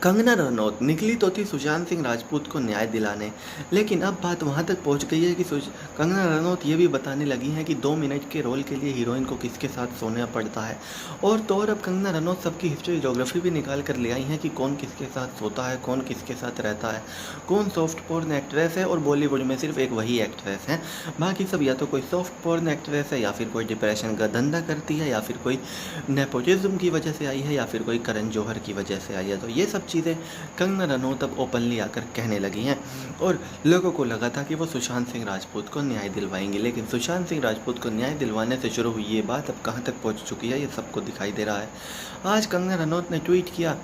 कंगना रनौत निकली तो थी सुशांत सिंह राजपूत को न्याय दिलाने, लेकिन अब बात वहां तक पहुंच गई है कि कंगना रनौत ये भी बताने लगी हैं कि 2 मिनट के रोल के लिए हीरोइन को किसके साथ सोना पड़ता है। और तो और अब कंगना रनौत सबकी हिस्ट्री ज्योग्राफी भी निकाल कर ले आई हैं कि कौन किसके साथ सोता है, कौन किसके साथ रहता है, कौन सॉफ्ट पोर्न एक्ट्रेस है और बॉलीवुड में सिर्फ एक वही एक्ट्रेस है। बाकी सब या तो कोई सॉफ्ट पोर्न एक्ट्रेस है, या फिर कोई डिप्रेशन का धंधा करती है, या फिर कोई नेपोटिज्म की वजह से आई है, या फिर कोई करण जौहर की वजह से आई है। तो ये सब चीज़ें कंगना रनौत अब ओपनली आकर कहने लगी हैं। और लोगों को लगा था कि वो सुशांत सिंह राजपूत को न्याय दिलवाएंगे, लेकिन सुशांत सिंह राजपूत को न्याय दिलवाने से शुरू हुई ये बात अब कहाँ तक पहुँच चुकी है ये सबको दिखाई दे रहा है। आज कंगना रनौत ने ट्वीट किया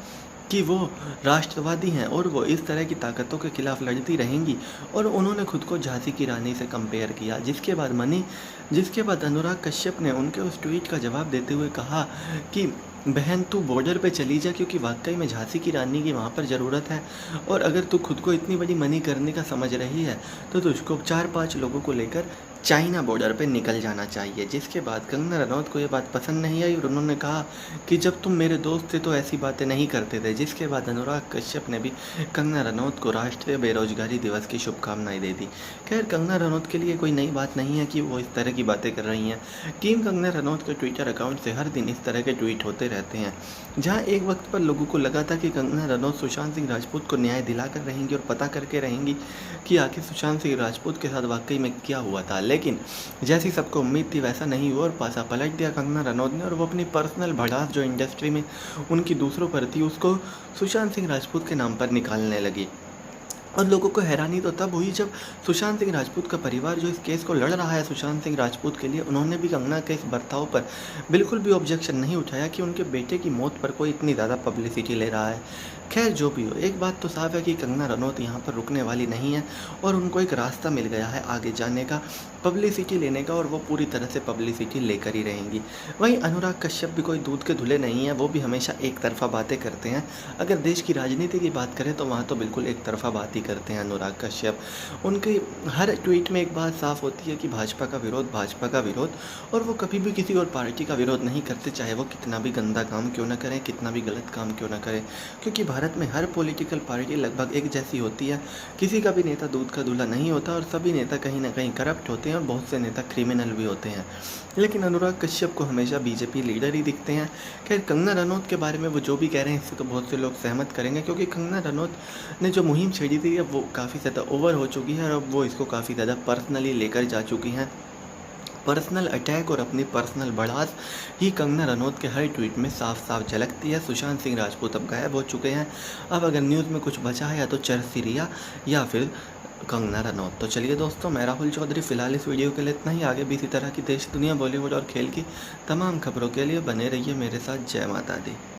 कि वो राष्ट्रवादी हैं और वो इस तरह की ताकतों के खिलाफ लड़ती रहेंगी, और उन्होंने खुद को झांसी की रानी से कंपेयर किया। जिसके बाद अनुराग कश्यप ने उनके उस ट्वीट का जवाब देते हुए कहा कि बहन तू बॉर्डर पे चली जा, क्योंकि वाकई में झांसी की रानी की वहाँ पर ज़रूरत है। और अगर तू खुद को इतनी बड़ी मनी करने का समझ रही है तो तुझको 4-5 लोगों को लेकर चाइना बॉर्डर पे निकल जाना चाहिए। जिसके बाद कंगना रनौत को ये बात पसंद नहीं आई और उन्होंने कहा कि जब तुम मेरे दोस्त थे तो ऐसी बातें नहीं करते थे। जिसके बाद अनुराग कश्यप ने भी कंगना रनौत को राष्ट्रीय बेरोजगारी दिवस की शुभकामनाएं दे दी। खैर, कंगना रनौत के लिए कोई नई बात नहीं है कि वो इस तरह की बातें कर रही हैं। टीम कंगना रनौत के ट्विटर अकाउंट से हर दिन इस तरह के ट्वीट होते रहते हैं। जहाँ एक वक्त पर लोगों को लगा था कि कंगना रनौत सुशांत सिंह राजपूत को न्याय दिलाकर रहेंगी और पता करके रहेंगी कि आखिर सुशांत सिंह राजपूत के साथ वाकई में क्या हुआ था, लेकिन जैसी सबको उम्मीद थी वैसा नहीं हुआ और पासा पलट दिया कंगना रनौत ने। और वो अपनी पर्सनल भड़ास जो इंडस्ट्री में उनकी दूसरों पर थी उसको सुशांत सिंह राजपूत के नाम पर निकालने लगी। और लोगों को हैरानी तो तब हुई जब सुशांत सिंह राजपूत का परिवार जो इस केस को लड़ रहा है सुशांत सिंह राजपूत के लिए, उन्होंने भी कंगना के इस बर्ताव पर बिल्कुल भी ऑब्जेक्शन नहीं उठाया कि उनके बेटे की मौत पर कोई इतनी ज़्यादा पब्लिसिटी ले रहा है। खैर, जो भी हो, एक बात तो साफ है कि कंगना रनौत यहाँ पर रुकने वाली नहीं है और उनको एक रास्ता मिल गया है आगे जाने का, पब्लिसिटी लेने का, और वो पूरी तरह से पब्लिसिटी लेकर ही रहेंगी। वहीं अनुराग कश्यप भी कोई दूध के धुले नहीं है, वो भी हमेशा एक तरफा बातें करते हैं। अगर देश की राजनीति की बात करें तो वहाँ तो बिल्कुल एक तरफा बात ही करते हैं अनुराग कश्यप। उनके हर ट्वीट में एक बात साफ होती है कि भाजपा का विरोध, भाजपा का विरोध, और वो कभी भी किसी और पार्टी का विरोध नहीं करते, चाहे वो कितना भी गंदा काम क्यों ना करें, कितना भी गलत काम क्यों ना करें। क्योंकि भारत में हर पॉलिटिकल पार्टी लगभग एक जैसी होती है, किसी का भी नेता दूध का दूल्हा नहीं होता और सभी नेता कहीं ना कहीं करप्ट होते हैं और बहुत से नेता क्रिमिनल भी होते हैं। लेकिन अनुराग कश्यप को हमेशा बीजेपी लीडर ही दिखते हैं। खैर, कंगना रनौत के बारे में वो जो भी कह रहे हैं इससे तो बहुत से लोग सहमत करेंगे, क्योंकि कंगना रनौत ने जो मुहिम छेड़ी थी अब वो काफ़ी ज़्यादा ओवर हो चुकी है और अब वो इसको काफ़ी ज़्यादा पर्सनली लेकर जा चुकी हैं। पर्सनल अटैक और अपनी पर्सनल भड़ास ही कंगना रनौत के हर ट्वीट में साफ साफ झलकती है। सुशांत सिंह राजपूत अब गायब हो चुके हैं। अब अगर न्यूज़ में कुछ बचा है या तो चरसी रिया या फिर कंगना रनौत। तो चलिए दोस्तों, मैं राहुल चौधरी, फिलहाल इस वीडियो के लिए इतना ही। आगे भी इसी तरह की देश दुनिया, बॉलीवुड और खेल की तमाम खबरों के लिए बने रहिए मेरे साथ। जय माता दी।